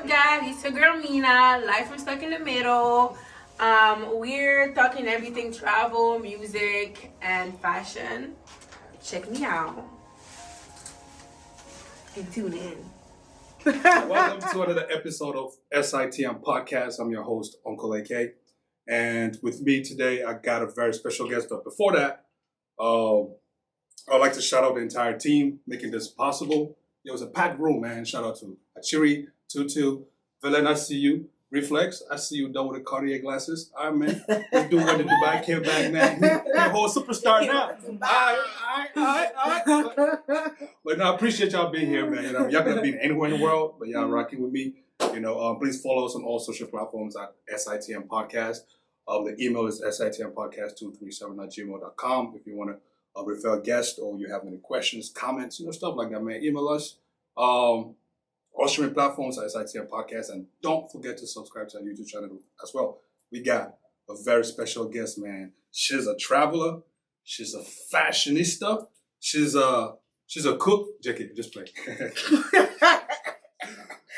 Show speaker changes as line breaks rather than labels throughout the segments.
guys? It's your girl Myna, live from Stuck in the Middle. We're talking everything travel, music, and fashion. Check me out and tune in.
Welcome to another episode of SITM Podcast. I'm your host, Uncle AK. And with me today, I got a very special guest. But before that, I'd like to shout out the entire team making this possible. It was a packed room, man. Shout out to Achiri, Tutu, Villain, I see you. Reflex, I see you done with the Cartier glasses. All right, man. Let's do what the Dubai came back, man. You're a whole superstar now. All right. But no, I appreciate y'all being here, man. Y'all could have been anywhere in the world, but y'all rocking with me. Please follow us on all social platforms at SITM Podcast. The email is sitmpodcast237@gmail.com. If you want to refer a guest or you have any questions, comments, stuff like that, man, email us. All streaming platforms at SITM Podcast, and don't forget to subscribe to our YouTube channel as well. We got a very special guest, man. She's a traveler. She's a fashionista. She's a cook. JK, just play.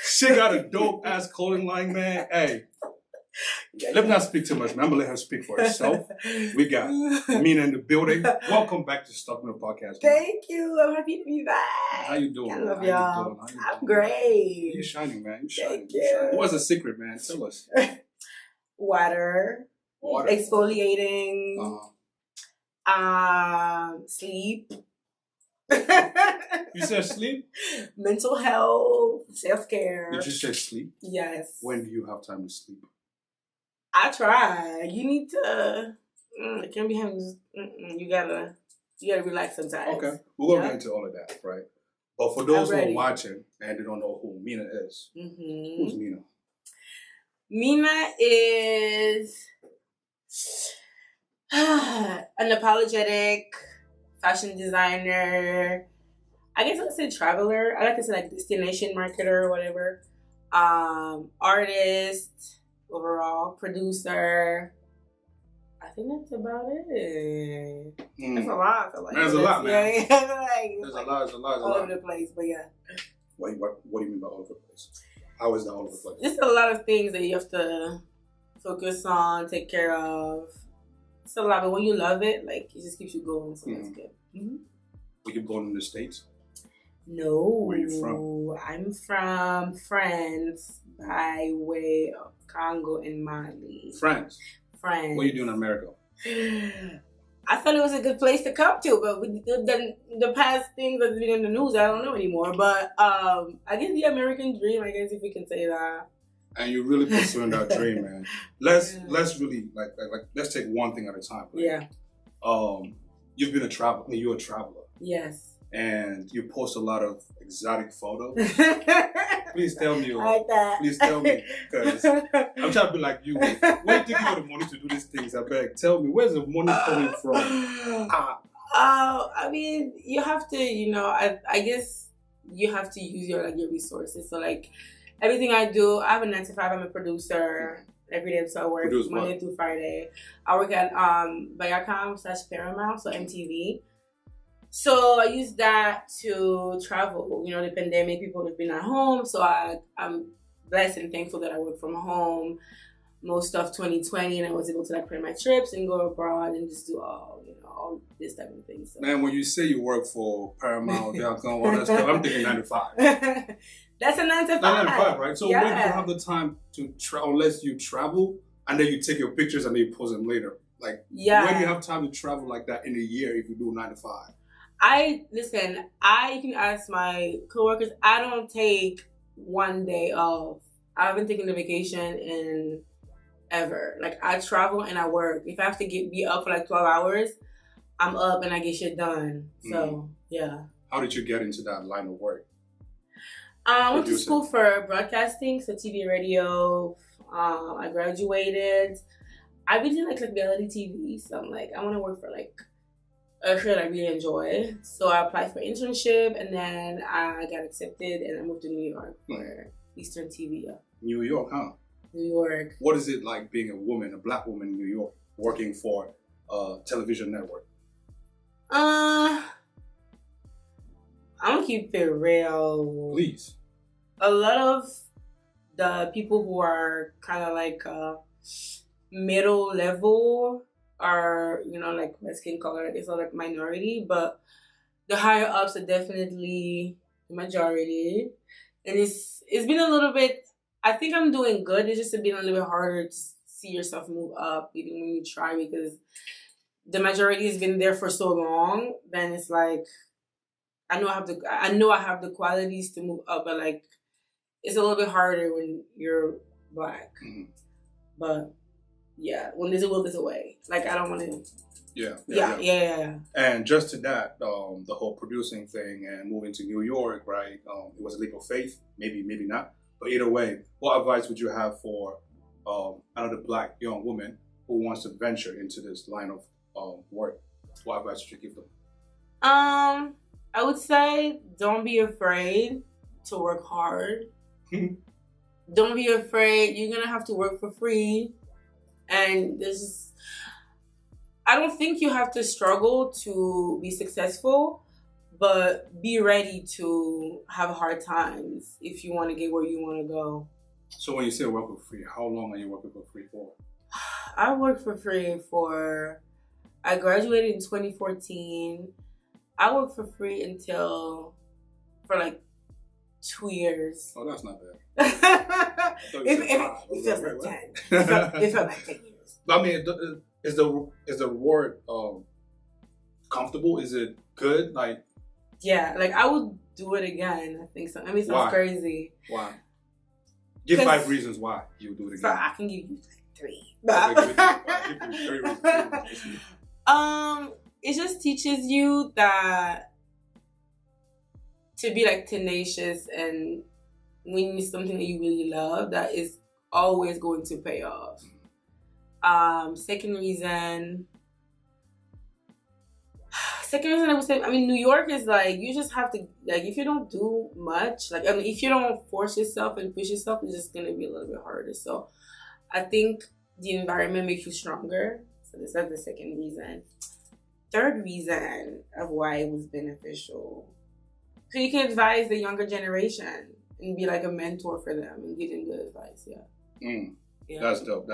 She got a dope ass clothing line, man. Hey, let me not speak too much, man. I'm gonna let her speak for herself. We got Myna in the building. Welcome back to SitM Podcast.
Thank you. I'm happy to be back.
How you doing?
I love y'all. I'm great.
You're shining, man. You're shining.
Thank you.
What's the secret, man? Tell us.
Water. Exfoliating. Sleep.
You said sleep?
Mental health, self-care.
Did you say sleep?
Yes.
When do you have time to sleep?
I try. You need to. It can't be having. You gotta relax sometimes.
Okay, we're gonna get into all of that, right? But for those who are watching and they don't know who Myna is, who's Myna?
Myna is an unapologetic fashion designer. I guess I'd say traveler. I like to say like destination marketer or whatever. Artist. Overall, producer. I think that's about it. That's a lot. I feel like
there's a lot, man.
Yeah,
there's a lot.
All over the place, but yeah.
What do you mean by all over the place? How is that all over the place?
Just a lot of things that you have to focus on, take care of. It's a lot, but when you love it, like it just keeps you going. So that's good.
Were you born in the States?
No.
Where are you from?
I'm from France by way of Congo and Mali.
France?
What
are you doing in America?
I thought it was a good place to come to, but the past things that's been in the news, I don't know anymore. But I guess the American dream, I guess if we can say that.
And you're really pursuing that dream, man. Let's really like let's take one thing at a time. Right?
Yeah.
You've been a traveler. You're a traveler.
Yes.
And you post a lot of exotic photos. Please tell me.
Like that.
Please tell me, because I'm trying to be like you. Where do you think you got the money to do these things? I beg. Tell me, where's the money coming from?
I mean, you have to, I guess you have to use your resources. So like everything I do, I have a 9 to 5. I'm a producer. Every day, so I work Monday through Friday. I work at Viacom/Paramount, so MTV. So I use that to travel. The pandemic, people have been at home. So I'm blessed and thankful that I work from home most of 2020, and I was able to plan my trips and go abroad and just do all this type of thing. So.
Man, when you say you work for Paramount, Viacom, all that stuff, I'm thinking 9 to 5.
That's a 9 to 5.
9 to 5, right? So when do you have the time to travel, unless you travel and then you take your pictures and then you post them later? Like, when do you have time to travel like that in a year if you do 9 to 5?
You can ask my coworkers, I don't take one day off. I haven't taken a vacation in ever. Like, I travel and I work. If I have to be up for 12 hours, I'm up and I get shit done. So, yeah.
How did you get into that line of work?
I went to school for broadcasting, so TV, radio. I graduated. I've been doing like reality TV, so I'm like, I want to work for a show that I really enjoy. So I applied for internship, and then I got accepted, and I moved to New York for Eastern TV. Yeah.
New York, huh?
New York.
What is it like being a black woman in New York, working for a television network?
I'm gonna keep it real.
Please.
A lot of the people who are kind of like middle level are, you know, like my skin color is all like minority, but the higher ups are definitely the majority. And it's been a little bit, I think I'm doing good. It's just been a little bit harder to see yourself move up even when you try, because the majority has been there for so long. Then it's like, I know I have the qualities to move up, but like it's a little bit harder when you're Black. Mm-hmm. But yeah, when there's a will, there's a way. Like I don't want to. Yeah.
And just to that, the whole producing thing and moving to New York, right? It was a leap of faith, maybe not. But either way, what advice would you have for another Black young woman who wants to venture into this line of work? What advice would you give them?
I would say don't be afraid to work hard. Don't be afraid. You're gonna have to work for free, and I don't think you have to struggle to be successful, but be ready to have hard times if you want to get where you want to go.
So when you say work for free, how long are you working for free for?
I worked for free I graduated in 2014. I worked for free for like 2 years.
Oh, that's not bad.
It feels like 10. It felt like 10 years.
I mean, is the reward comfortable? Is it good? Like,
yeah, like I would do it again. I think so. I mean, it sounds crazy.
Why? Give 5 reasons why you would do it again.
So I can give you like 3.
Give me 3 reasons.
It just teaches you that to be like tenacious, and when it's something that you really love, that is always going to pay off. Second reason I would say, I mean, New York is like, you just have to, like, if you don't do much, like, I mean, if you don't force yourself and push yourself, it's just gonna be a little bit harder. So I think the environment makes you stronger. So that's the second reason. Third reason of why it was beneficial, so you can advise the younger generation and be like a mentor for them and give them good advice. Yeah.
That's dope.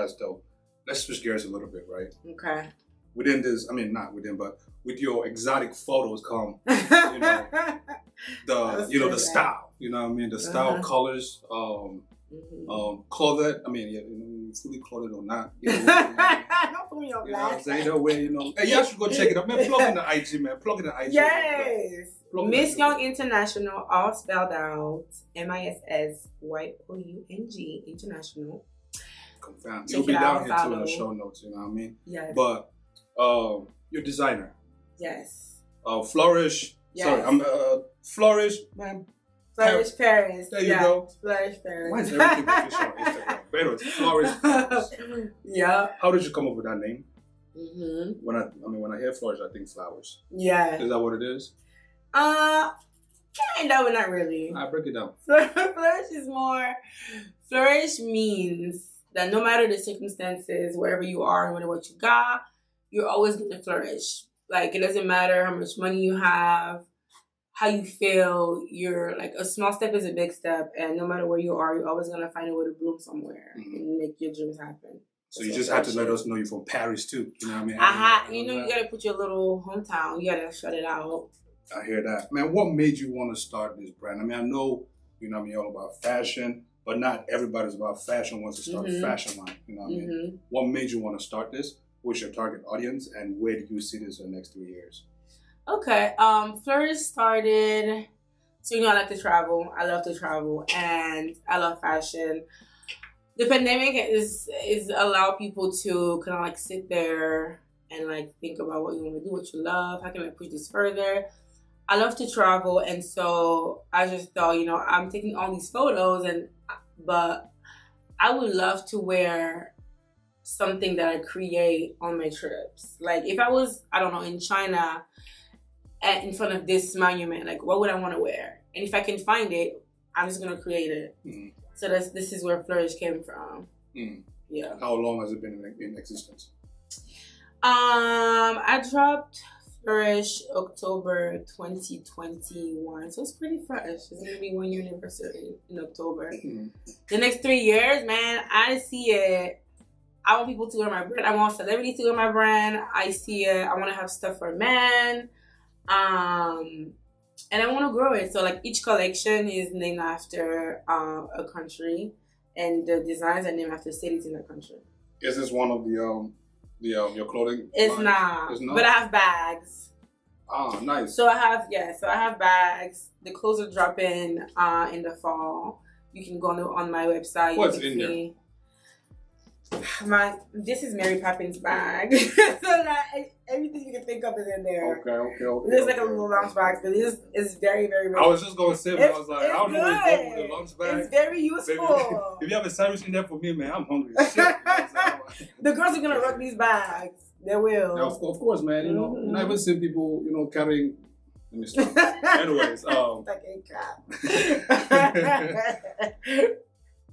Let's switch gears a little bit, right?
Okay.
Within this, I mean, not within, but with your exotic photos come, you know, the style, you know what I mean? The style, colors, clothed. I mean, fully clothed or not.
Don't put me on
blast. Either way, Hey, y'all should go check it out, man. Plug in the IG, man. Plug in the IG.
Yes. Miss Young International, all spelled out. MISSYOUNG International.
Confirmed. You'll be down here too in the show notes, you know what I mean?
Yes.
But your designer.
Yes.
Flourish. Yes. Sorry, I'm Flourish, man.
Flourish Paris.
There you go.
Flourish Paris.
Why is everything official on Instagram? But anyways, Flourish Paris.
Yeah.
How did you come up with that name?
Mm-hmm.
When I hear Flourish, I think flowers.
Yeah.
Is that what it is?
Kind of, but not really.
I break it down.
Flourish means that no matter the circumstances, wherever you are, no matter what you got, you're always going to flourish. Like, it doesn't matter how much money you have, how you feel, you're like, a small step is a big step, and no matter where you are, you're always going to find a way to bloom somewhere and make your dreams happen.
So you just have to let us know you're from Paris too. You know what I mean?
You got to put your little hometown, you got to shut it out.
I hear that. Man, what made you want to start this brand? I mean, I know, you're all about fashion, but not everybody's about fashion wants to start a fashion line. You know what I mean? What made you want to start this? What's your target audience? And where do you see this in the next 3 years?
Okay. Flourish started, so I like to travel. I love to travel and I love fashion. The pandemic is allow people to kind of like sit there and like think about what you want to do, what you love. How can I push this further? I love to travel, and so I just thought, I'm taking all these photos, but I would love to wear something that I create on my trips. Like if I was, I don't know, in China in front of this monument, like what would I want to wear? And if I can find it, I'm just gonna create it. So this is where Flourish came from. Yeah.
How long has it been in existence?
I dropped Flourish, October 2021. So it's pretty fresh. It's going to be 1 year anniversary in October. The next 3 years, man, I see it. I want people to wear my brand. I want celebrities to wear my brand. I see it. I want to have stuff for men. And I want to grow it. So like each collection is named after a country, and the designs are named after cities in the country.
Is this one of the your clothing?
It's not. But I have bags.
Ah, nice.
So I have bags. The clothes are dropping in the fall. You can go on my website.
What's in there?
This is Mary Poppins bag. So like everything you can think of is in there.
Okay.
There's like a little lunch bag, but it's very, very rich.
I was just gonna say, but I was like, I don't know what's going with the lunch bag.
It's very useful.
If you have a sandwich in there for me, man, I'm hungry.
The girls are gonna rock these bags. They will.
Yeah, of course, man. You know, I've never seen people, carrying. Let me stop. Anyways,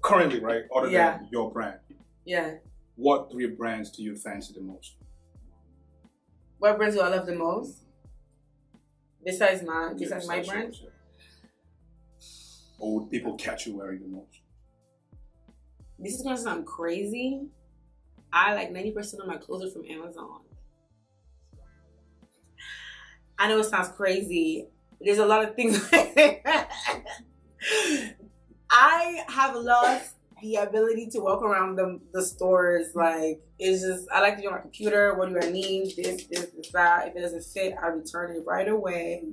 currently, right? Other than your brand. Yeah. What 3 brands do you fancy the most?
What brands do I love the most? Besides my brand?
Sure. Or would people catch you wearing the most?
This is gonna sound crazy. I like 90% of my clothes are from Amazon. I know it sounds crazy. There's a lot of things. I have lost the ability to walk around the stores. Like, it's just, I like to do it on my computer. What do I need? This, that. If it doesn't fit, I return it right away.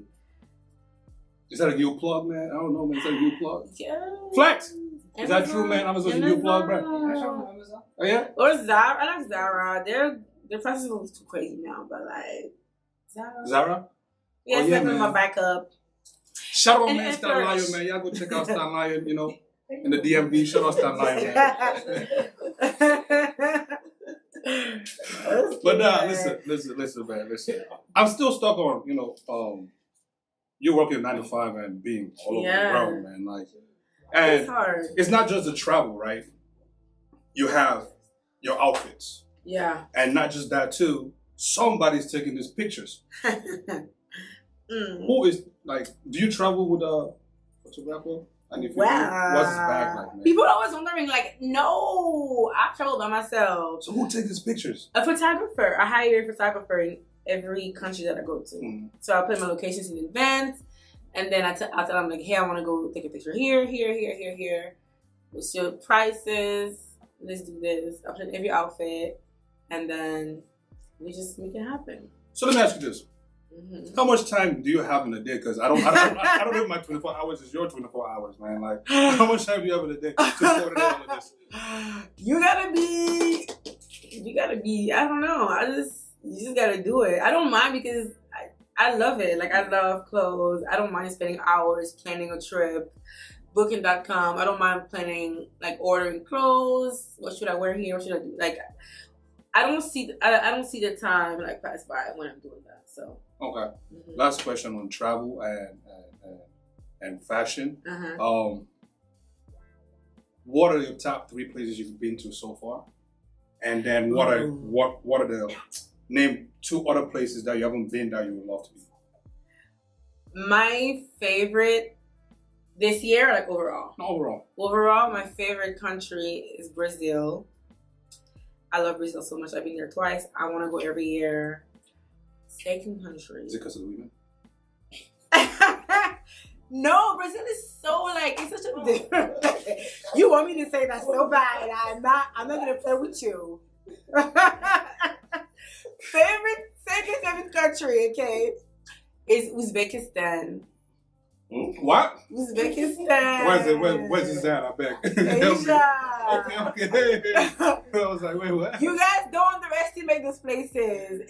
Is that a new plug, man? I don't know, man. Is that a new plug?
Yeah.
Flex! Is that true, man? Amazon's a new plug, bro?
Amazon.
Oh, yeah?
Or Zara. I like Zara. Their prices are a little too crazy now, but like,
Zara?
Yeah, it's like my backup.
Shout out my man, Stan Lion, man. Y'all go check out Stan Lion, in the DMV. Shout out Stan Lion, man. But listen, man. Listen. I'm still stuck on, you're working 9 to 5 and being all over the world, man. Like, and it's hard. It's not just the travel, right? You have your outfits. Yeah. And not just that, too. Somebody's taking these pictures. Who is, like, do you travel with a photographer? And if you do, what's his bag like, man?
People are always wondering, like, no, I travel by myself.
So who takes these pictures?
A photographer. I hire a photographer in every country that I go to. So I put my locations in advance, and then I tell them, like, hey, I want to go take a picture here. What's your prices? Let's do this. I put in every outfit, and then we just make it happen.
So let me ask you this. How much time do you have in a day? Because I don't have my 24 hours. It's your 24 hours, man. Like, how much time do you have in a day to coordinate all of this?
You gotta be, I don't know. You just gotta do it. I don't mind because I love it. Like, I love clothes. I don't mind spending hours planning a trip. Booking.com. I don't mind planning, like, ordering clothes. What should I wear here? What should I do? Like, I don't see the time like pass by when I'm doing that. So
okay. Last question on travel and fashion. What are your top 3 places you've been to so far? And then what are the name 2 other places that you haven't been that you would love to be?
My favorite this year, like overall. Overall, my favorite country is Brazil. I love Brazil so much. I've been there twice. I want to go every year. Second country.
Is it because of the women?
No, Brazil is so like, it's such a different. You want me to say that so bad? I'm not gonna play with you. Second country, okay, is Uzbekistan.
What?
Uzbekistan.
Where's that? I beg.
Asia.
Okay. I was like, wait, what?
You guys don't underestimate these places.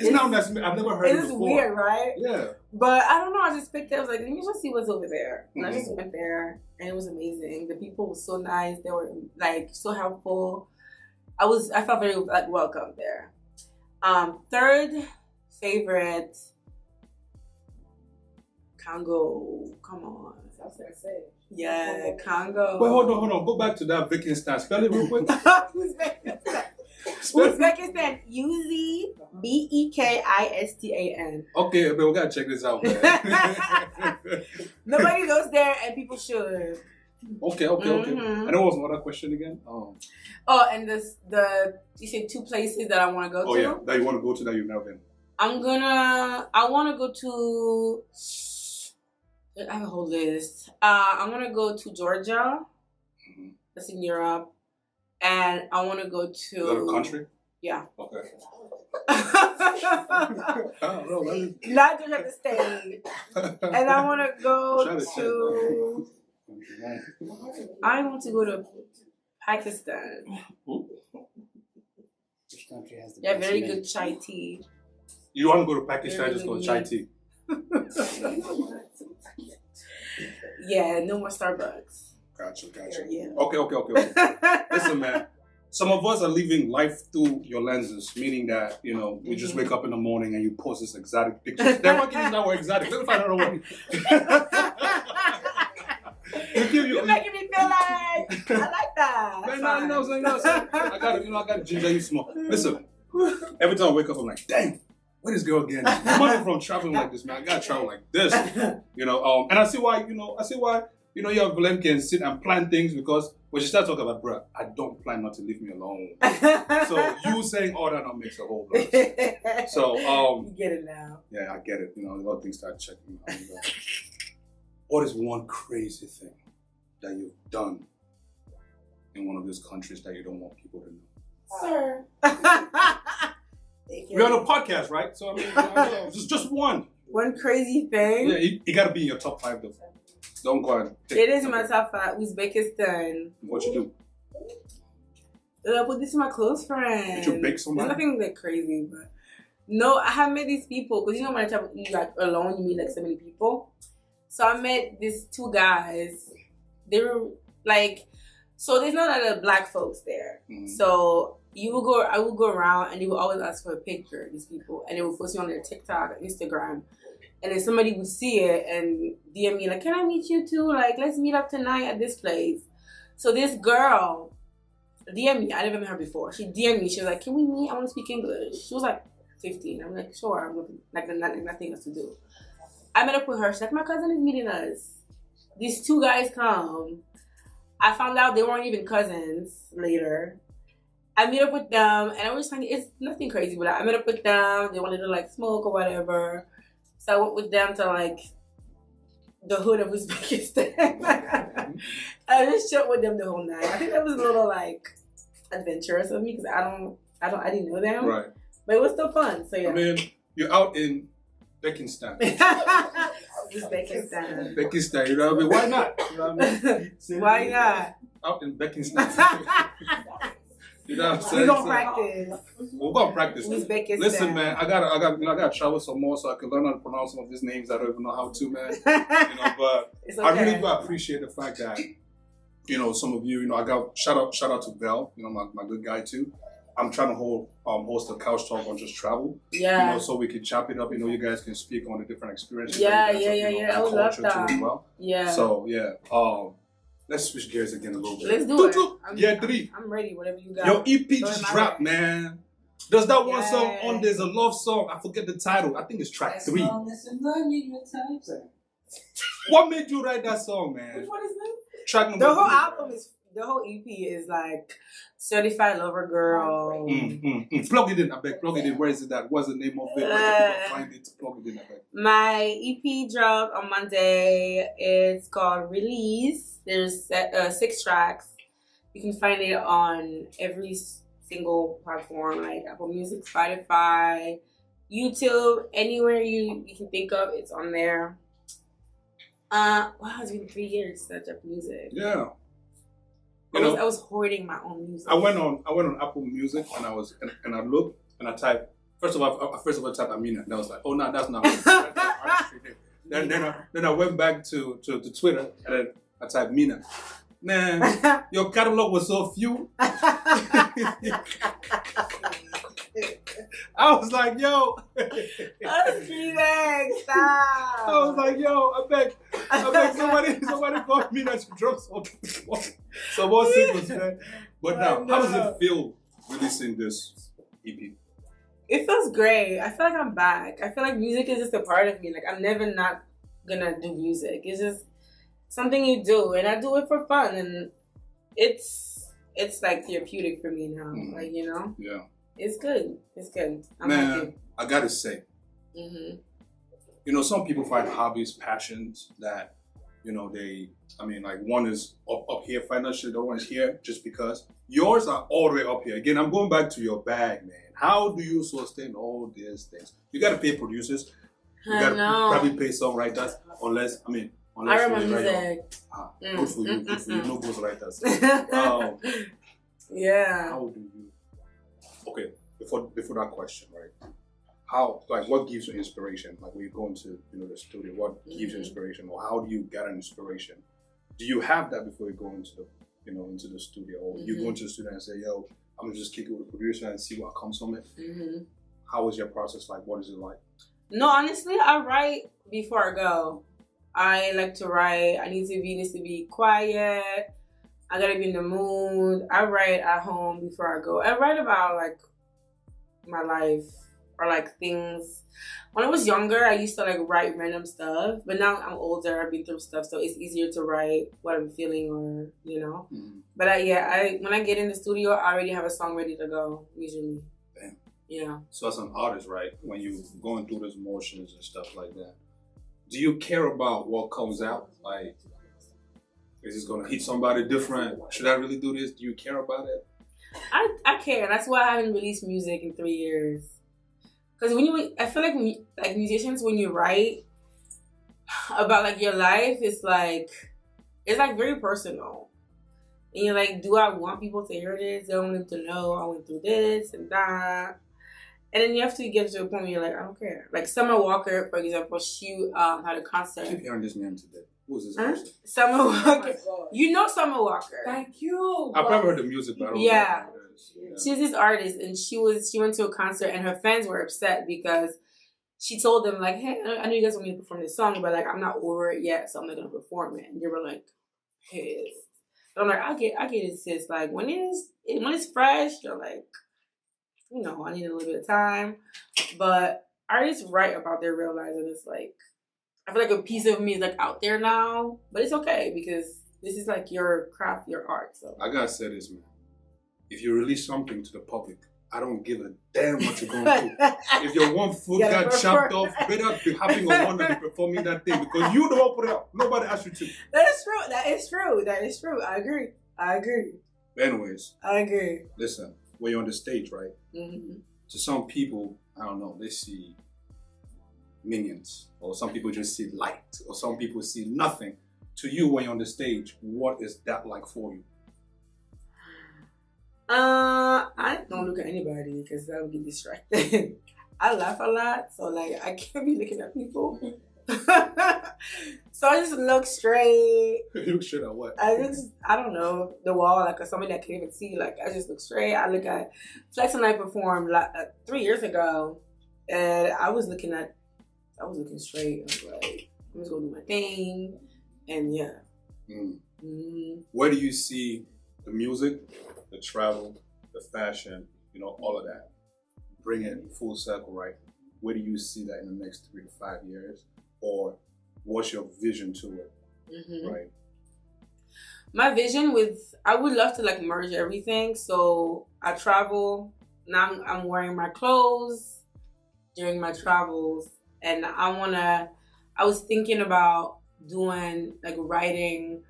It's not that I've never heard it before.
It's weird, right?
Yeah.
But I don't know. I just picked it. I was like, let me just see what's over there. And I just went there, and it was amazing. The people were so nice. They were like so helpful. I felt very like welcome there. Third favorite, Congo. Come on. That's what I said. Yeah, Congo.
Wait, hold on. Go back to that Uzbekistan. Spell it real quick.
Uzbekistan. Uzbekistan.
Okay, but we gotta check this out, man.
Nobody goes there, and people should.
Okay. And there was another question again.
Oh, and you said 2 places that I want to go to.
Oh yeah, that you want to go to that you've never been.
I want to go to. I have a whole list. I want to go to Georgia. That's in Europe, and I want to go to.
Is that a country?
Yeah.
Okay.
Not Georgia, the state. And I want to go to. I want to go to Pakistan.
Which country has the
They have
best
very
men?
good chai tea.
You want to go to Pakistan? Just go to chai tea.
Yeah, no more Starbucks.
Gotcha.
Yeah.
Okay. Listen, man. Some of us are living life through your lenses, meaning that, we just wake up in the morning and you post this exotic picture. They're not giving that word exotic. Let me find out what.
You're making me feel like I like that.
No. I gotta ginger you small. Listen, every time I wake up, I'm like, dang, where this girl again? I'm not from traveling like this, man. I gotta travel like this. And I see why, you have Valenka and sit and plan things, because when she starts talking about, bruh, I don't plan not to leave me alone. So you saying all that makes a whole lot. So,
you get it now.
Yeah, I get it. A lot of things start checking out. What is one crazy thing that you've done in one of those countries that you don't want people to know?
Sir.
We're on a podcast, right? So, just one.
One crazy thing?
Yeah, you got to be in your top 5, though. Don't go and
it is in my top 5. Uzbekistan.
What you do?
I put this to my close friend.
Did you bake somebody?
It's nothing that crazy, but no, I have met these people, because when I travel, you alone, you meet so many people. So I met these 2 guys. They were so there's not a lot of black folks there. So I would go around and they would always ask for a picture, these people, and they would post me on their TikTok, Instagram. And then somebody would see it and DM me, like, can I meet you too? Like, let's meet up tonight at this place. So this girl DM me. I never met her before. She DM'd me. She was like, can we meet? I want to speak English. She was like 15. I'm like, sure. I'm nothing else to do. I met up with her. She's like, my cousin is meeting us. These 2 guys come. I found out they weren't even cousins later. I meet up with them, and I was thinking, it's nothing crazy, but I met up with them. They wanted to smoke or whatever. So I went with them to the hood of Uzbekistan. I just chilled with them the whole night. I think that was a little adventurous of me, because I didn't know them.
Right.
But it was still fun. So yeah.
I mean, you're out in Uzbekistan.
Uzbekistan.
Uzbekistan, you know what I mean? Why not? You know what I mean?
Why not?
Out in Uzbekistan. You know what I'm saying?
We're gonna practice.
We're gonna practice.
Uzbekistan.
Listen, man, I gotta travel some more so I can learn how to pronounce some of these names. I don't even know how to, man. But
it's okay.
I really do appreciate the fact that, some of you, I got shout out to Val, my good guy too. I'm trying to host a couch talk on just travel.
Yeah.
So we can chop it up. You guys can speak on the different experiences.
Yeah.
I
would love that.
too as well.
Yeah.
So yeah. Let's switch gears again a little bit.
Let's do it. I'm ready. Whatever you got.
Your EP just dropped, man. There's that one song on. There's a love song. I forget the title. I think it's track 3. What made you write that song, man?
Which one is this?
Track number 3.
The whole EP is Certified Lover Girl.
Plug it in, I beg. Plug it in. Where is it at? What's the name of it? Where can people find it? Plug it in, I beg.
My EP dropped on Monday. It's called Release. There's 6 tracks. You can find it on every single platform, like Apple Music, Spotify, YouTube, anywhere you can think of, it's on there. Wow, it's been 3 years since I dropped music.
Yeah.
I was hoarding my own music.
I went on Apple Music and I looked and I typed. First of all, I typed Myna, and I was like, oh no, that's not. Then I went back to Twitter and then I typed Myna. Man, your catalog was so few. I was like, yo.
Stop.
I was like, yo, I beg somebody call me that you drop some more singles, man. But now, how does it feel releasing this EP?
It feels great. I feel like I'm back. I feel like music is just a part of me. Like I'm never not gonna do music. It's just something you do, and I do it for fun, and it's like therapeutic for me now. Like
Yeah.
It's good. It's good. I'm
Man,
happy.
I gotta say, some people find hobbies, passions that, one is up here financially, the other one is here just because. Yours are all the way up here. Again, I'm going back to your bag, man. How do you sustain all these things? You gotta pay producers. You gotta probably pay songwriters, unless
I remember music.
Good for you. No ghostwriters.
Yeah.
How do you? Okay, before that question, right? How, what gives you inspiration? Like when you go into the studio, what gives you inspiration, or how do you get an inspiration? Do you have that before you go into the into the studio, or you go into the studio and say, "Yo, I'm gonna just kick it with the producer and see what comes from it"? How is your process like? What is it like?
No, honestly, I write before I go. I like to write. Needs to be quiet. I gotta be in the mood. I write at home before I go. I write about like my life or like things. When I was younger, I used to like write random stuff, but now I'm older. I've been through stuff, so it's easier to write what I'm feeling, or But when I get in the studio, I already have a song ready to go usually.
Damn.
Yeah.
So as an artist, right, when you going through those motions and stuff like that, do you care about what comes out? Like, is this gonna hit somebody different? Should I really do this? Do you care about it?
I care. That's why I haven't released music in 3 years. Because I feel like musicians, when you write about like your life, it's like very personal. And you're like, do I want people to hear this? Do I want them to know I went through this and that? And then you have to get to a point where you're like, I don't care. Like Summer Walker, for example, she had a concert.
I keep hearing this name today. Who is this person?
Summer Walker. You know Summer Walker.
Thank you.
I've probably heard the music, but I don't know who it is. Yeah.
She's this artist, and she went to a concert, and her fans were upset because she told them like, "Hey, I know you guys want me to perform this song, but like I'm not over it yet, so I'm not gonna perform it." And they were like, pissed. But I'm like, I get it, sis. Like when it's fresh, you're like, I need a little bit of time. But artists write about their real lives, and it's like, I feel like a piece of me is like out there now, but it's okay because this is like your craft, your art. So
I gotta say this, man. If you release something to the public, I don't give a damn what you're going through. If your one foot got chopped off, better be having a one that be performing that thing because you don't put it out. Nobody asked you to.
That is true. I agree.
But anyways,
I agree.
Listen, when you're on the stage, right? To some people, I don't know, they see minions, or some people just see light, or some people see nothing. To you, when you're on the stage, what is that like for you?
I don't look at anybody because I would get distracted. I laugh a lot, so like I can't be looking at people. So I just look straight.
You look straight at what?
I don't know, the wall, like somebody that can't even see. Like I just look straight. I look at Flex and I performed 3 years ago, and I was looking straight. I was like, I'm just gonna do my thing, and yeah.
Where do you see the music, the travel, the fashion, all of that? Bring it full circle, right? Where do you see that in the next 3 to 5 years? Or what's your vision to it, right?
My vision I would love to like merge everything. So I travel, now I'm wearing my clothes during my travels, and I was thinking about doing like writing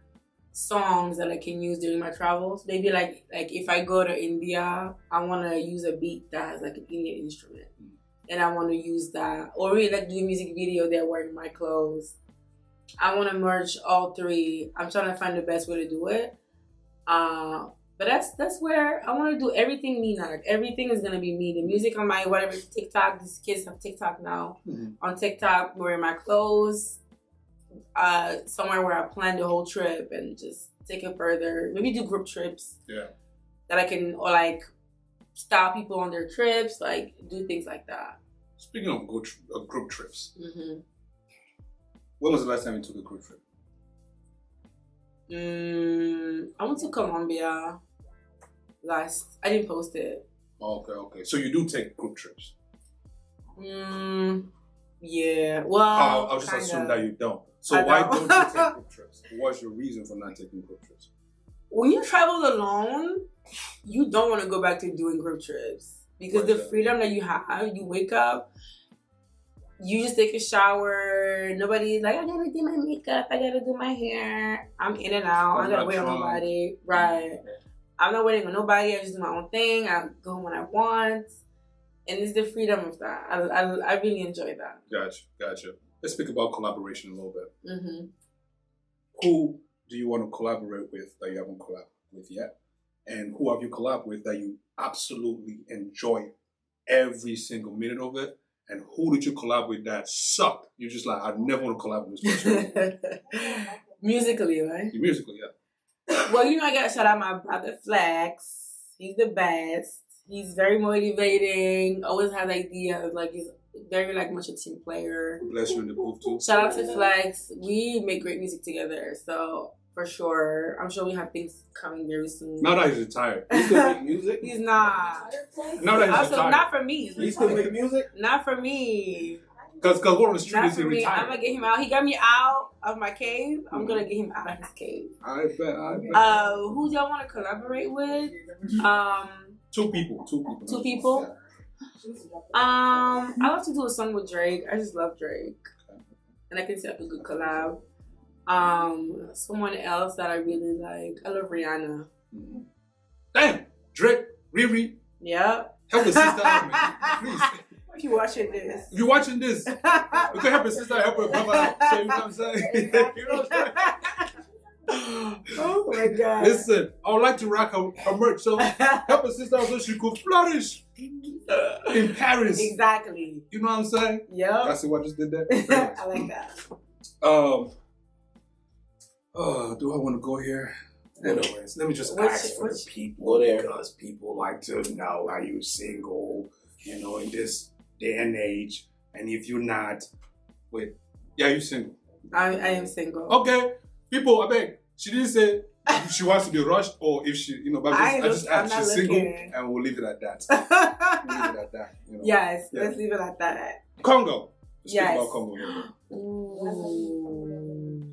songs that I can use during my travels. Maybe like if I go to India, I want to use a beat that has like an Indian instrument, and I want to use that, or really like do a music video there wearing my clothes. I want to merge all three. I'm trying to find the best way to do it. But that's where I want to do everything me now. Like everything is gonna be me. The music on my whatever TikTok. These kids have TikTok now. On TikTok, wearing my clothes. Somewhere where I plan the whole trip and just take it further. Maybe do group trips.
Yeah.
That I can, or like style people on their trips, like do things like that.
Speaking of group trips, when was the last time you took a group trip?
I went to Colombia I didn't post it.
Okay. So you do take group trips?
Yeah. Well,
I'll just assume that you don't. So
I
why
don't.
don't you take group trips? What's your reason for not taking group trips?
When you travel alone, you don't want to go back to doing group trips because the freedom that you have, you wake up, you just take a shower. Nobody's like, I gotta do my makeup, I gotta do my hair. I'm in and out. I gotta wait on nobody. Right. I'm not waiting on nobody. I just do my own thing. I go home when I want. And it's the freedom of that. I really enjoy that.
Gotcha. Let's speak about collaboration a little bit.
Mm-hmm.
Who do you want to collaborate with that you haven't collaborated with yet? And who have you collaborated with that you absolutely enjoy every single minute of it? And who did you collaborate with that sucked? You're just like, I never want to collaborate with this person.
Musically, right?
Musically, yeah.
Well, I gotta shout out my brother Flex. He's the best. He's very motivating. Always has ideas. Like he's very much a team player.
Bless you in the booth too.
Shout out to Flex. We make great music together. So for sure, I'm sure we have things coming very soon.
Now that he's retired,
he's still make music.
He's not.
Now that he's retired,
not for me.
He's still make music.
Not for me.
Because one of the streets he retired.
I'm gonna get him out. He got me out of my cave. I'm gonna get him out of his cave.
I bet.
Who do y'all want to collaborate with?
Two people.
I love to do a song with Drake. I just love Drake, and I can set up a good collab. Someone else that I really like. I love Rihanna.
Damn, Drake, Riri.
Yep.
Help the sister out, man. Please.
If you're watching this,
you can help your sister, help her brother. So you know what I'm saying? You know what I'm saying?
Oh my God.
Listen, I would like to rock her merch, so help her sister so she could flourish in Paris.
Exactly.
You know what I'm saying?
Yep.
I see what I just did there.
I like that.
Do I want to go here? Anyways, let me just ask for the people because people like to know, are you single? In this day and age, and if you're not, you're single. I
am single.
Okay, people, I beg. She didn't say if she wants to be rushed or if she, but I just asked. She's single, and we'll leave it at that.
Yes, let's leave it at that.
Congo.
Let's speak
about Congo.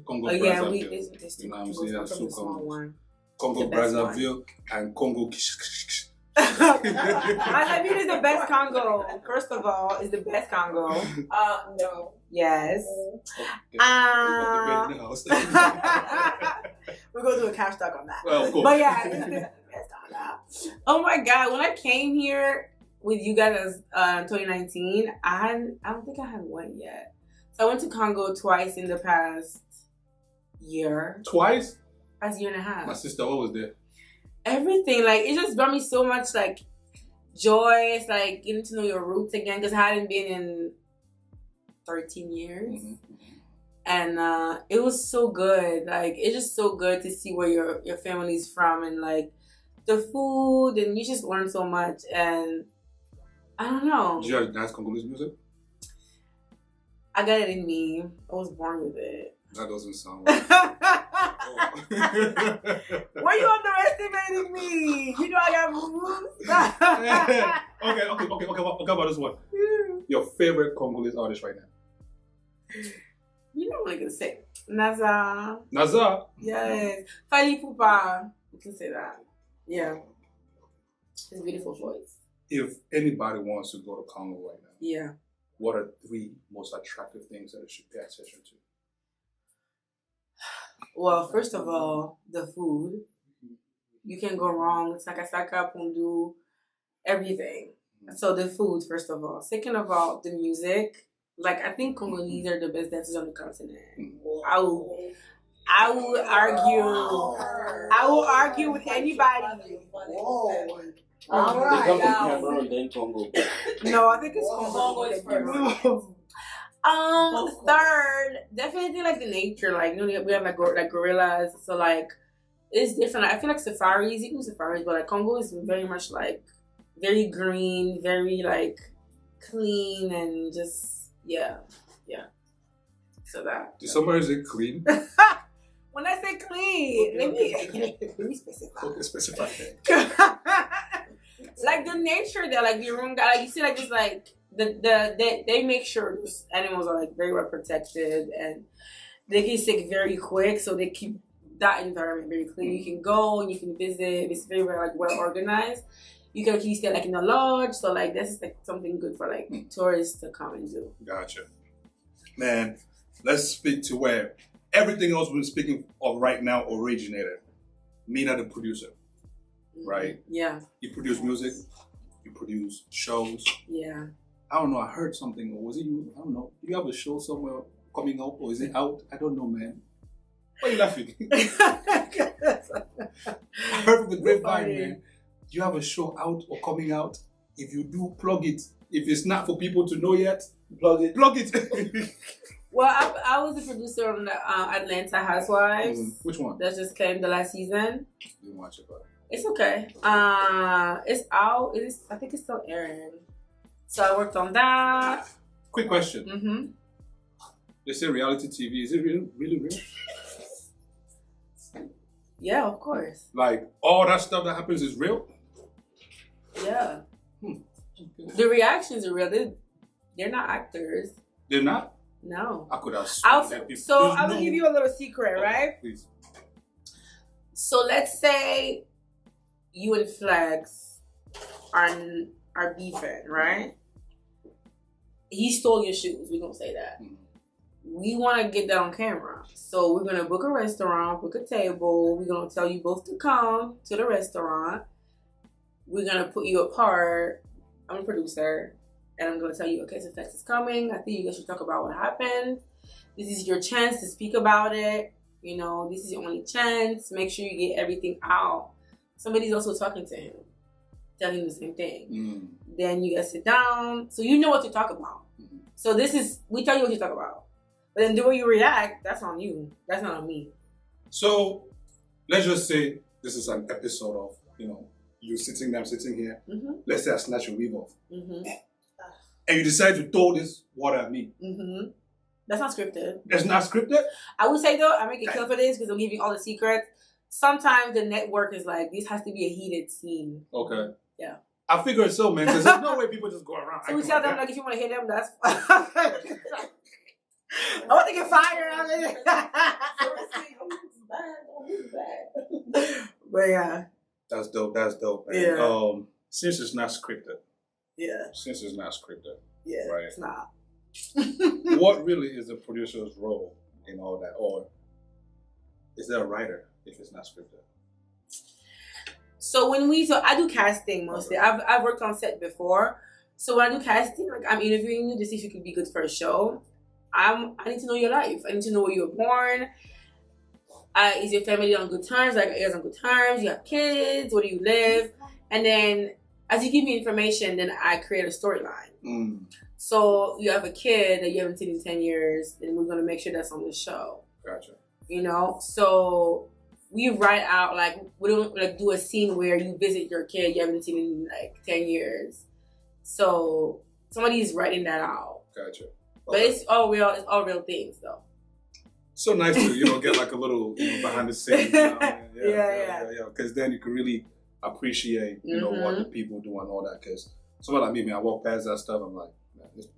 Congo, Brazzaville. Congo, Brazzaville, and Congo.
Brazzaville is the best Congo. First of all, is the best Congo. No. Yes. We're going to do a cash talk on that.
Well, of course.
But yeah, it's the best Congo. Oh my God, when I came here with you guys in 2019, I don't think I had one yet. So I went to Congo twice in the past year.
Twice?
Past year and a half.
My sister always there.
Everything, it just brought me so much joy. It's getting to know your roots again because I hadn't been in 13 years. Mm-hmm. And it was so good. It's just so good to see where your family's from and the food, and you just learn so much. And I don't know.
Did you have nice Congolese music?
I got it in me. I was born with it.
That doesn't sound right.
Why are you underestimating me? You know I got moves.
Okay, about this one. Your favorite Congolese artist right now?
You know what I'm gonna say. Naza.
Naza?
Yes. Fali Pupa. You can say that. Yeah. His beautiful voice.
If anybody wants to go to Congo right now,
yeah,
what are 3 most attractive things that they should pay attention to?
Well, first of all, the food. You can't go wrong. Saka, pundu, everything. So the food, first of all. Second of all, the music. I think Congolese are the best dancers on the continent. I will argue with anybody.
Whoa.
All right.
Cameroon, then Congo.
No, I think it's Congo is first. Third, definitely the nature. We have gorillas, so it's different. I feel safaris, you do safaris, but Congo is very much very green, very clean, and just yeah. So that.
Did somebody say clean?
When I say clean, let me specify.
Okay, specify.
like the nature there, like the room guy, like you see, like it's like they make sure those animals are like very well protected and they get sick very quick, so they keep that environment very clean. You can go and you can visit. It's very, very like well organized. You can actually stay like in a lodge, so like this is like something good for like tourists to come and do.
Gotcha, man. Let's speak to where everything else we're speaking of right now originated. Myna, the producer, right?
Yeah.
You produce music. You produce shows.
Yeah.
I don't know. I heard something, or was it you? I don't know. Do you have a show somewhere coming up, or is it out? I don't know, man. Why are you laughing? I heard from the grapevine, man. Do you have a show out or coming out? If you do, plug it. If it's not for people to know yet, plug it. Plug it.
Well, I was the producer on the Atlanta Housewives.
Which one?
That just came the last season.
Didn't watch it, but
it's okay. It's out. I think it's still airing. So I worked on that.
Quick question.
Mm-hmm.
They say reality TV. Is it really real?
Yeah, of course.
Like all that stuff that happens is real?
Yeah. The reactions are real. They're not actors.
They're not?
No.
I could have
I'm gonna give you a little secret, right?
Please.
So let's say you and Flex are beefing, right? He stole your shoes. We're gonna say that. We want to get that on camera. So we're going to book a restaurant, book a table. We're going to tell you both to come to the restaurant. We're going to put you apart. I'm a producer. And I'm going to tell you, okay, so Flex is coming. I think you guys should talk about what happened. This is your chance to speak about it. You know, this is your only chance. Make sure you get everything out. Somebody's also talking to him, telling him the same thing. Then you guys sit down. So you know what to talk about. So we tell you what to talk about. But then the way you react, that's on you. That's not on me.
So let's just say this is an episode of, you sitting there, I'm sitting here.
Mm-hmm.
Let's say I snatch your weave off.
Mm-hmm.
And you decide to throw this water at me.
Mm-hmm. That's not scripted.
That's not scripted?
I would say though, I make it kill for this because I'm giving all the secrets. Sometimes the network is like, this has to be a heated scene.
Okay.
Yeah.
I figured so, man, because there's no way people just go around.
So we tell them, like, if you want to hit them, that's fine. I want to get fired out of it. But yeah.
That's dope, man.
Yeah.
Since it's not scripted.
Yeah.
Yeah, right.
It's not.
What really is the producer's role in all that? Or is there a writer if it's not scripted?
So I do casting mostly. Okay. I've worked on set before. So when I do casting, like I'm interviewing you to see if you could be good for a show. I need to know your life. I need to know where you were born. Is your family on good terms? Like, are you guys on good terms? You have kids? Where do you live? And then, as you give me information, then I create a storyline. So you have a kid that you haven't seen in 10 years, and we're going to make sure that's on the show.
Gotcha.
So we write out, like, we don't like do a scene where you visit your kid you haven't seen in like 10 years. So somebody's writing that out.
Gotcha.
But it's all real. It's all real things, though.
So nice to get like a little behind the scenes. Yeah. Because then you can really appreciate what the people do and all that. Because someone like me, man, I walk past that stuff. I'm like, man,
it's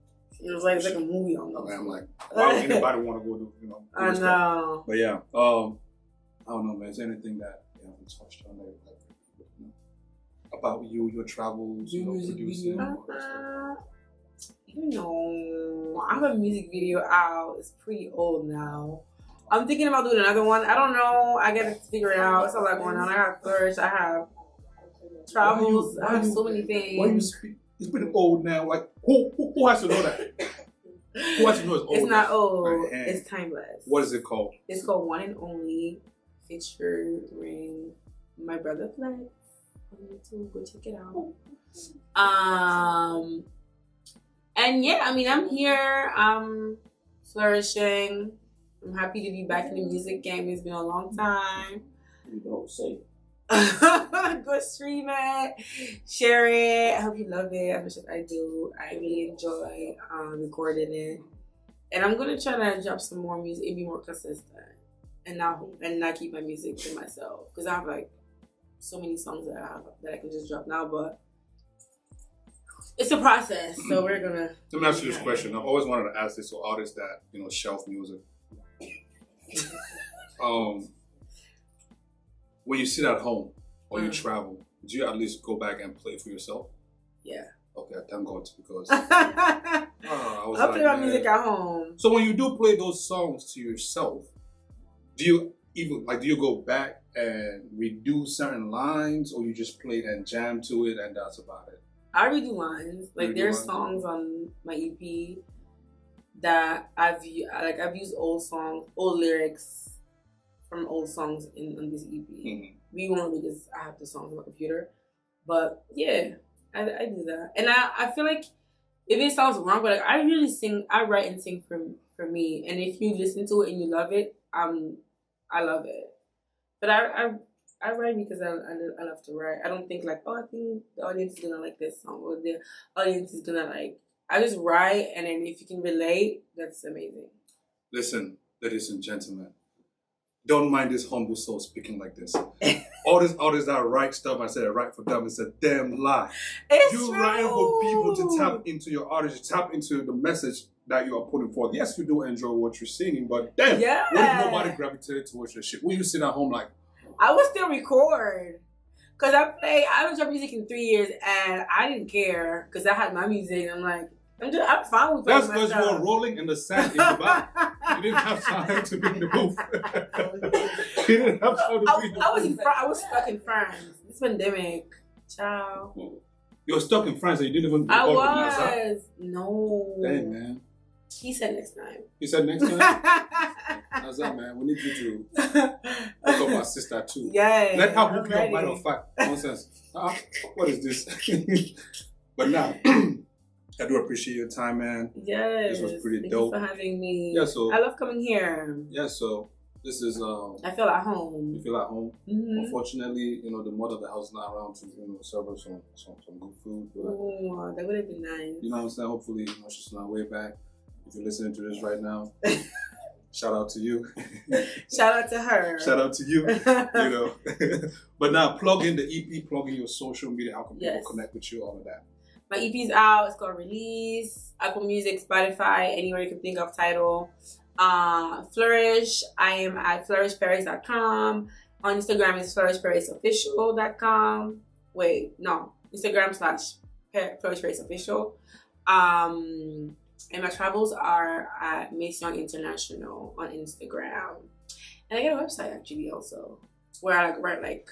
like a movie on them.
I'm like, why would anybody want to go do
I know.
Stuff? But yeah, I don't know, man. Is there anything that you haven't touched on there about you, your travels, producing?
I have a music video out. It's pretty old now. I'm thinking about doing another one. I don't know. I gotta figure it out. It's a lot going on. I have Flourish. I have travels. I have so many things.
Why you speak? It's pretty old now. Like who has to know that? Who has to know it's old?
It's not old. It's timeless.
What is it called?
It's called One and Only, featuring my brother Flex. To go check it out. And yeah, I mean, I'm here. I'm flourishing. I'm happy to be back in the music game. It's been a long time.
You don't say.
Go stream it, share it. I hope you love it as much as I do. I really enjoy recording it, and I'm gonna try to drop some more music and be more consistent, and not keep my music to myself because I have like so many songs that I can just drop now. But It's a process, so we're gonna.
Let me ask you this question. I've always wanted to ask this to artists that shelf music. When you sit at home or you travel, do you at least go back and play for yourself?
Yeah.
Okay, thank God because
I play my music at home.
So when you do play those songs to yourself, do you go back and redo certain lines, or you just play it and jam to it and that's about it?
I redo lines. Like there's songs on my EP that I've used old lyrics from old songs on this EP.
Mm-hmm.
We won't because I have the songs on my computer, but yeah, I do that, and I feel like if it sounds wrong, but like I write and sing for me, and if you listen to it and you love it, I love it. But I write because I love to write. I don't think like, I think the audience is gonna like this song, or the audience is gonna like. I just write, and then if you can relate, that's amazing.
Listen, ladies and gentlemen, don't mind this humble soul speaking like this. All these artists that write stuff, I said I write for them. It's a damn lie.
You're
writing for people to tap into your artist, to tap into the message that you are putting forth. Yes, you do enjoy what you're singing, but damn, what if nobody gravitated towards your shit? Will you sit at home like?
I would still record. Because I was drop music in 3 years, and I didn't care because I had my music, and I'm like, I'm fine with
that. That's because you were rolling in the sand in the back. You didn't have time to be in the booth. You didn't have time to be in the booth.
I was stuck in France. This pandemic. Ciao.
You were stuck in France and you didn't even
I was. No.
Dang, man.
He said next time.
He said next time? How's that, man? We need you to look up our sister, too.
Yeah.
Let her hook you up, matter of fact. Nonsense. What is this? But now, I do appreciate your time, man.
Yes.
This was pretty
Thank
dope.
Thank you for having me.
Yeah, so
I love coming here.
Yeah, so this is
I feel at home.
You feel at home?
Mm-hmm.
Unfortunately, the mother of the house is not around to serve us some good food. But,
oh, that would have been nice.
You know what I'm saying? Hopefully, she's on her way back. If you're listening to this right now, shout out to you.
Shout out to her.
Shout out to you. But now, plug in the EP, plug in your social media. How can people connect with you? All of that.
My EP's out. It's called Release. Apple Music, Spotify, anywhere you can think of. Title. Flourish. I am at flourishparis.com. On Instagram is flourishparisofficial.com. Wait, no. Instagram / flourishparisofficial. And my travels are at Miss Young International on Instagram. And I got a website actually also, where I write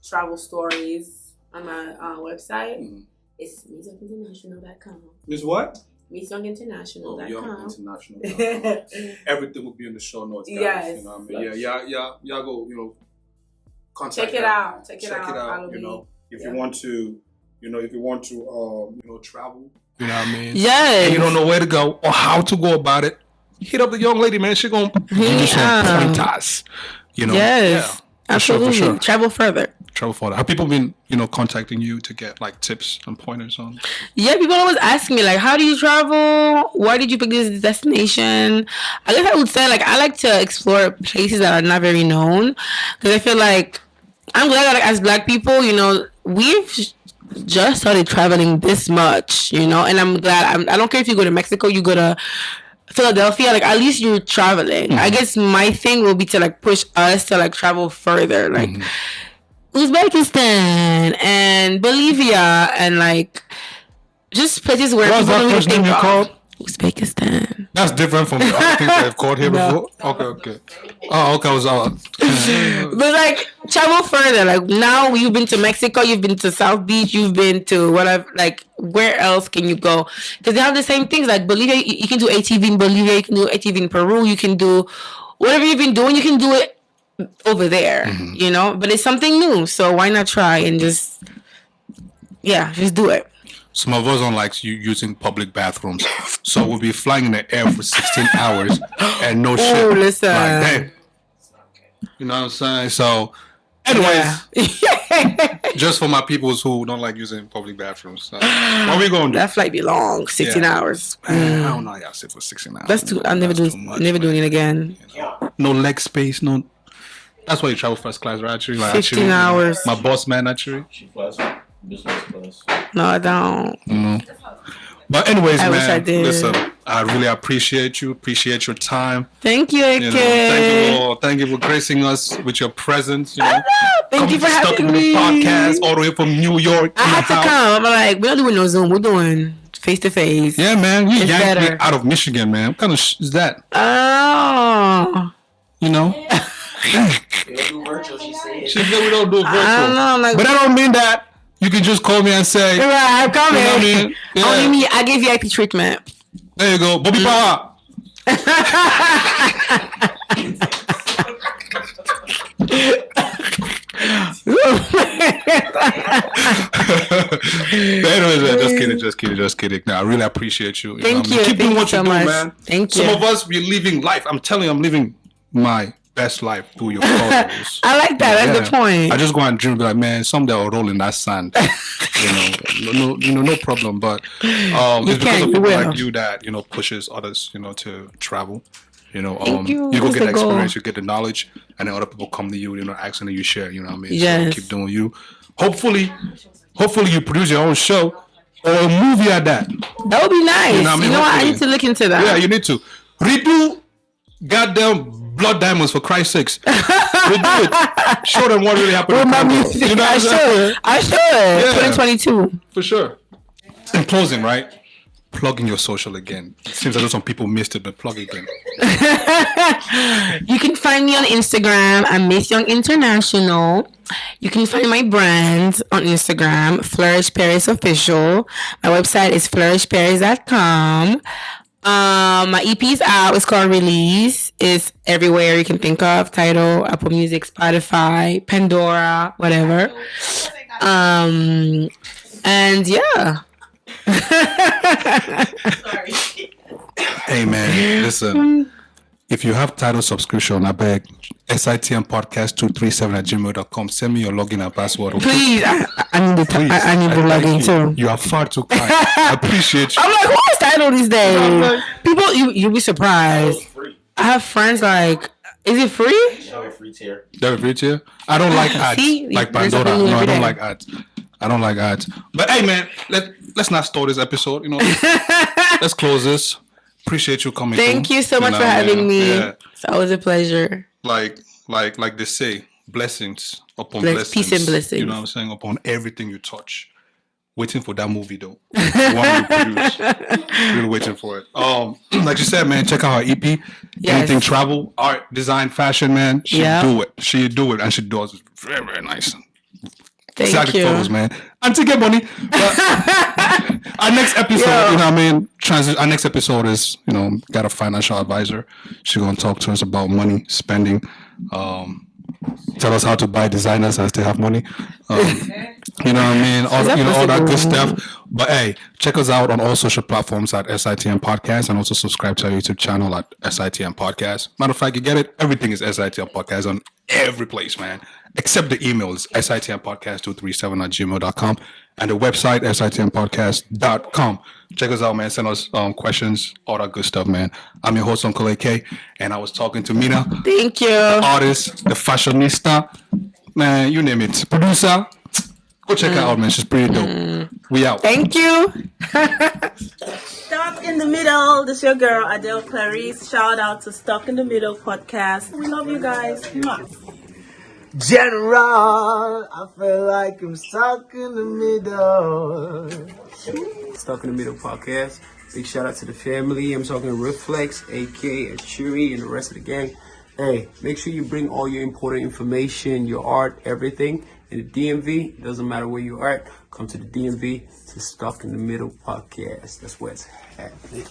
travel stories on my website. Mm-hmm. It's MissYoungInternational.com.
Miss what?
MissYoungInternational.com.
Oh, YoungInternational.com. Everything will be in the show notes, guys.
Yes.
You know what I mean? Yeah. Y'all go, contact
Check it out. Check it out.
If you want to, travel. You know what I mean?
Yes.
And you don't know where to go or how to go about it. Hit up the young lady, man. She gonna give you some pointers.
Yes. Yeah. Absolutely. For sure. Travel further.
Have people been, contacting you to get tips and pointers on?
Yeah, people always ask me how do you travel? Why did you pick this destination? I guess I would say I like to explore places that are not very known, because I feel I'm glad that as Black people, we've just started traveling this much, and I'm glad. I don't care if you go to Mexico, you go to Philadelphia, at least you're traveling. Mm-hmm. I guess my thing will be to push us to travel further, Uzbekistan and Bolivia and just places where people don't even think of. Uzbekistan.
That's different from the other things I've called here before. Okay. Oh, okay. I was
But travel further. Now you've been to Mexico, you've been to South Beach, you've been to whatever. Where else can you go? Because they have the same things. Bolivia, you can do ATV in Bolivia, you can do ATV in Peru, you can do whatever you've been doing, you can do it over there. Mm-hmm. But it's something new, so why not try and just do it.
Some of us don't like using public bathrooms, so we'll be flying in the air for 16 hours and no shit.
Oh, listen.
That. You know what I'm saying? So, anyways, just for my peoples who don't like using public bathrooms, what are we going to do?
That flight be long, 16 hours.
Man, I don't know. I gotta sit for 16 hours.
That's too. I'm never doing it again.
No leg space. That's why you travel first class, right? Actually,
15 hours.
My boss man, actually.
Business class.
No, I don't.
But anyways,
I
man,
wish I did.
listen, I really appreciate you. Appreciate your time.
Thank you,
You know,
AK.
thank you for gracing us with your presence. You know,
Thank you for
Stuck in
having
the
me.
podcast all the way from New York.
I had to come. I'm like, we're not doing no Zoom. We're doing face to face.
Yeah, man, you
It's
yanked me
better.
out of Michigan, man. What kind of is that?
Oh.
You know,
We don't do virtual, she said.
she said we don't do virtual,
I don't know. I'm like,
but that don't mean that you can just call me and say,
right, I'm coming.
You know what I mean? Yeah.
Only me. I give VIP treatment.
there you go, Bobby Power. Anyways, man, just kidding. Now, I really appreciate you.
Thank
know what I mean?
you.
Keep doing
Thank
what
you
you
so
do,
much.
man.
Thank you.
Some of us, we're living life. I'm telling you, I'm living my best life through your photos.
I like that. That's the point.
I just go and dream, be like, man, someday I'll roll in that sand. No problem. But it's because
can,
of
you
people
will.
like you that pushes others, to travel.
Thank you.
You go
That's
get
the goal.
experience, you get the knowledge, and then other people come to you, asking that you share. You know what I mean?
Yes.
So keep doing you. Hopefully you produce your own show or a movie at that.
That would be nice.
You
You
know
know,
what I mean?
what? I
Hopefully.
need to look into that.
Yeah, you need to redo goddamn Blood Diamonds for Christ's sakes. Redo it. Show them what really happened.
With
in
my
Congo.
music.
You know what
I
I'm saying?
should. I should.
Yeah.
2022.
For sure. In closing, right? Plugging your social again. It seems as though some people missed it, but plug it again.
You can find me on Instagram at Miss Young International. You can find my brand on Instagram, Flourish Paris Official. My website is flourishparis.com. My EP is out. It's called Release. It's everywhere you can think of. Tidal, Apple Music, Spotify, Pandora, whatever. And yeah.
Hey, man, listen. If you have Tidal subscription, I beg, SITMPodcast237@gmail.com. Send me your login and password. Okay?
Please, I need the
Please.
I need the
Thank
login
you.
too.
You are far too kind. I appreciate you.
I'm like, who is Tidal these days? People, you'll be surprised.
It's free.
I have friends like, is it free?
You have a free tier.
They're free tier. I don't like ads.
See?
Like
There's
Pandora.
something
No, I
every
don't
day.
like ads. I don't like ads. But hey, man, let's not stall this episode. Let's close this. Appreciate you coming.
Thank
through.
you so much for
Yeah,
having me.
yeah.
It's always a pleasure.
Like they say, blessings upon
Bless-
blessings.
peace and blessings.
You know what I'm saying? Upon everything you touch. Waiting for that movie though. The one you produce. Really waiting for it. Like you said, man, check out her EP.
Yes.
Anything travel, art, design, fashion, man. She
Yeah.
do it. She do it, and she does it very, very nice.
Thank
Exactly
you.
photos, man. And to get money. But our next episode,
Yeah.
you know what I mean? Our next episode is, got a financial advisor. She's gonna talk to us about money, spending, tell us how to buy designers as they have money. You know what I mean? All that good stuff. But hey, check us out on all social platforms at SITM Podcast, and also subscribe to our YouTube channel at SITM Podcast. Matter of fact, you get it? Everything is SITM Podcast on every place, man. Except the emails, SITMPodcast237@gmail.com, and the website, SITMPodcast.com. Check us out, man. Send us questions, all that good stuff, man. I'm your host, Uncle AK, and I was talking to Myna,
Thank you.
artist, the fashionista, man, you name it. Producer, go check her out, man. She's pretty dope. We out.
Thank you.
Stuck in the Middle. This is your girl, Adele Clarice. Shout out to Stuck in the Middle podcast. We love you guys. Mwah.
General, I feel like I'm stuck in the middle.
Stuck in the Middle podcast. Big shout out to the family. I'm talking Reflex, AK, Ashuri, and the rest of the gang. Hey, make sure you bring all your important information, your art, everything in the DMV. Doesn't matter where you are. Come to the DMV to Stuck in the Middle podcast. That's where it's happening.